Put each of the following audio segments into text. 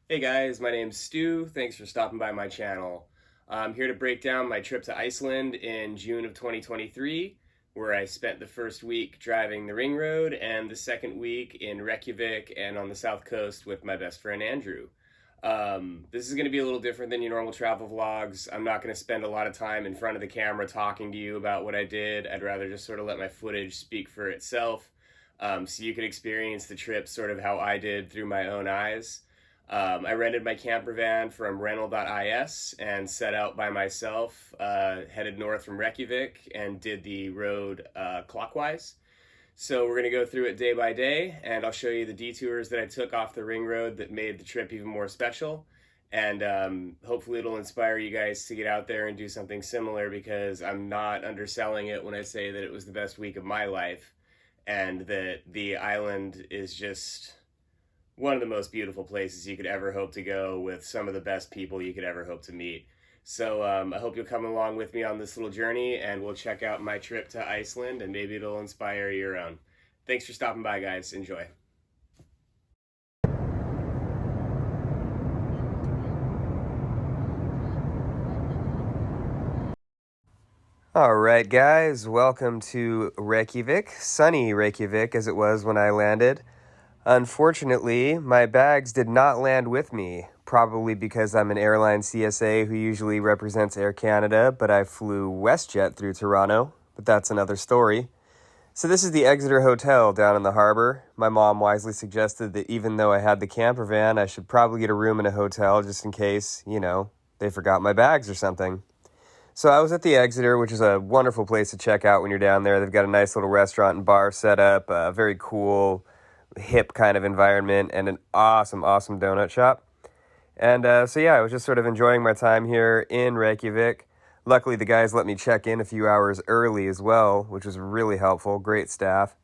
Hey guys, my name's Stu. Thanks for stopping by my channel. I'm here to break down my trip to Iceland in June of 2023, where I spent the first week driving the ring road and the second week in Reykjavik and on the south coast with my best friend Andrew. This is going to be a little different than your normal travel vlogs. I'm not going to spend a lot of time in front of the camera talking to you about what I did. I'd rather just sort of let my footage speak for itself, so you can experience the trip sort of how I did through my own eyes. I rented my camper van from rent.is and set out by myself, headed north from Reykjavik and did the road clockwise. So we're going to go through it day by day, and I'll show you the detours that I took off the ring road that made the trip even more special. And hopefully it'll inspire you guys to get out there and do something similar, because I'm not underselling it when I say that it was the best week of my life and that the island is just one of the most beautiful places you could ever hope to go, with some of the best people you could ever hope to meet. So I hope you'll come along with me on this little journey, and we'll check out my trip to Iceland, and maybe it'll inspire your own. Thanks for stopping by, guys. Enjoy. All right, guys, welcome to Reykjavik, sunny Reykjavik as it was when I landed. Unfortunately, my bags did not land with me, probably because I'm an airline CSA who usually represents Air Canada, but I flew WestJet through Toronto, but that's another story. So this is the Exeter Hotel down in the harbor. My mom wisely suggested that even though I had the camper van, I should probably get a room in a hotel just in case, they forgot my bags or something. So I was at the Exeter, which is a wonderful place to check out when you're down there. They've got a nice little restaurant and bar set up, a very cool, hip kind of environment, and an awesome donut shop. And so I was just sort of enjoying my time here in Reykjavik. Luckily, the guys let me check in a few hours early as well, which was really helpful. Great staff.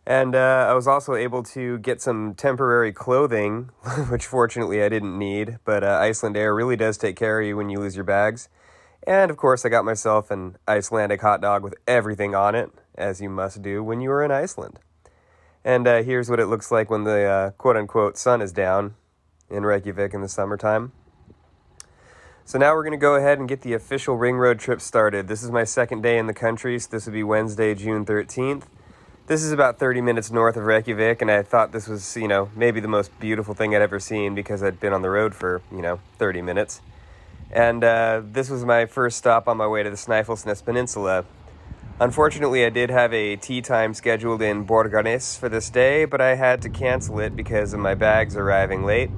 And I was also able to get some temporary clothing, which fortunately I didn't need. But Iceland Air really does take care of you when you lose your bags. And, of course, I got myself an Icelandic hot dog with everything on it, as you must do when you are in Iceland. And here's what it looks like when the quote-unquote sun is down in Reykjavik in the summertime. So now we're going to go ahead and get the official ring road trip started. This is my second day in the country, so this would be Wednesday, June 13th. This is about 30 minutes north of Reykjavik, and I thought this was, maybe the most beautiful thing I'd ever seen because I'd been on the road for, 30 minutes. And this was my first stop on my way to the Snaefellsness Peninsula. Unfortunately, I did have a tea time scheduled in Budakirkja for this day, but I had to cancel it because of my bags arriving late.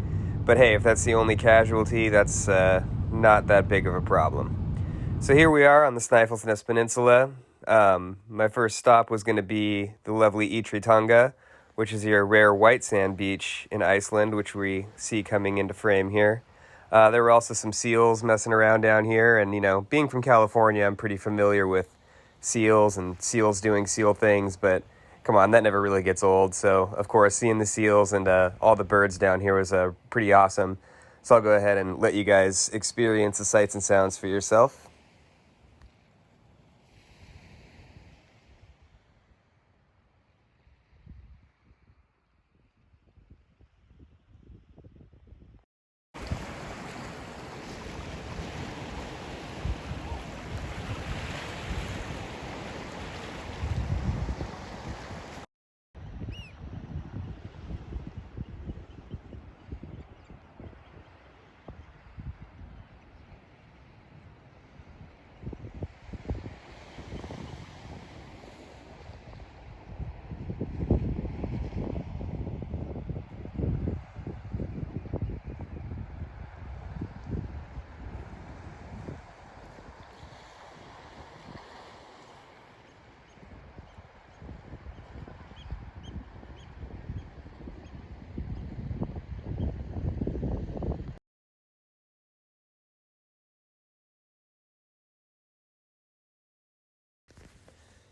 But hey, if that's the only casualty, that's not that big of a problem. So here we are on the Snaefellsness Peninsula. My first stop was going to be the lovely Ytri Tunga, which is your rare white sand beach in Iceland, which we see coming into frame here. There were also some seals messing around down here, and, being from California, I'm pretty familiar with seals and seals doing seal things, but come on, that never really gets old. So, of course, seeing the seals and all the birds down here was pretty awesome. So I'll go ahead and let you guys experience the sights and sounds for yourself.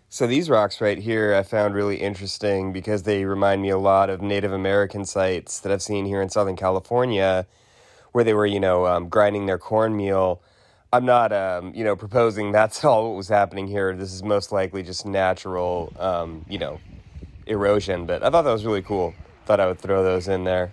So these rocks right here I found really interesting because they remind me a lot of Native American sites that I've seen here in Southern California, where they were, grinding their cornmeal. I'm not, proposing that's all what was happening here. This is most likely just natural, erosion. But I thought that was really cool. Thought I would throw those in there.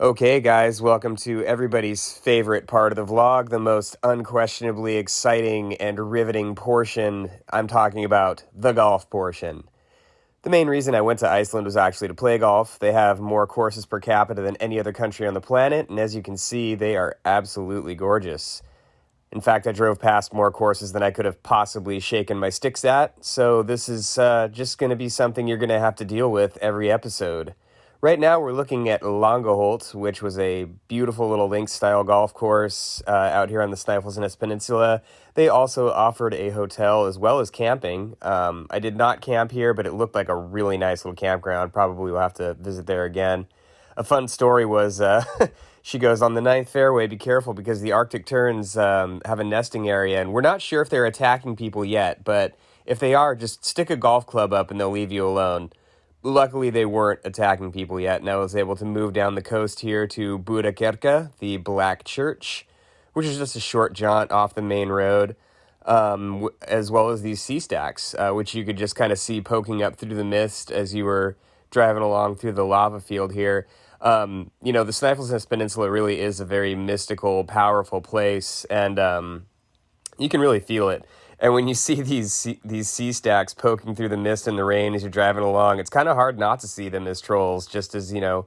Okay, guys, welcome to everybody's favorite part of the vlog, the most unquestionably exciting and riveting portion. I'm talking about the golf portion. The main reason I went to Iceland was actually to play golf. They have more courses per capita than any other country on the planet, and as you can see, they are absolutely gorgeous. In fact, I drove past more courses than I could have possibly shaken my sticks at, so this is just going to be something you're going to have to deal with every episode. Right now, we're looking at Langaholt, which was a beautiful little links-style golf course out here on the Snaefellsness Peninsula. They also offered a hotel as well as camping. I did not camp here, but it looked like a really nice little campground. Probably will have to visit there again. A fun story was she goes, on the ninth fairway, be careful because the Arctic terns have a nesting area, and we're not sure if they're attacking people yet, but if they are, just stick a golf club up and they'll leave you alone. Luckily, they weren't attacking people yet, and I was able to move down the coast here to Budakirkja, the Black Church, which is just a short jaunt off the main road, as well as these sea stacks, which you could just kind of see poking up through the mist as you were driving along through the lava field here. The Snaefellsness Peninsula really is a very mystical, powerful place, and you can really feel it. And when you see these sea stacks poking through the mist and the rain as you're driving along, it's kind of hard not to see them as trolls, just as, the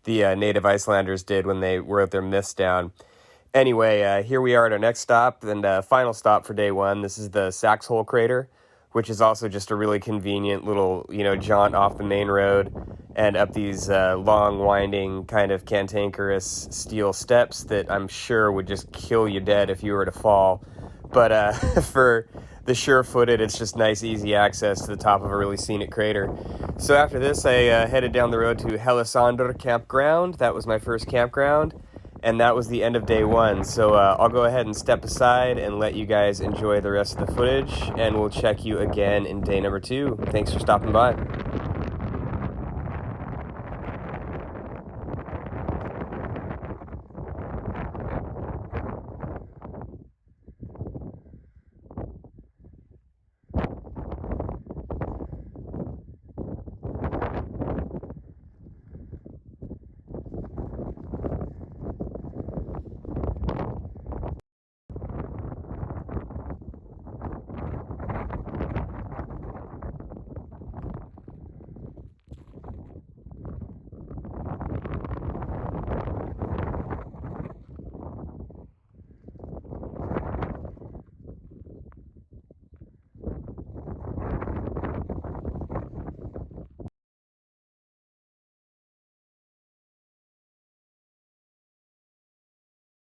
native Icelanders did when they wrote their myths down. Anyway, here we are at our next stop, and final stop for day one. This is the Saxholl Crater, which is also just a really convenient little, jaunt off the main road and up these long, winding, kind of cantankerous steel steps that I'm sure would just kill you dead if you were to fall. But for the sure-footed, it's just nice, easy access to the top of a really scenic crater. So after this, I headed down the road to Hellissandur Campground. That was my first campground, and that was the end of day one. So I'll go ahead and step aside and let you guys enjoy the rest of the footage, and we'll check you again in day number 2. Thanks for stopping by.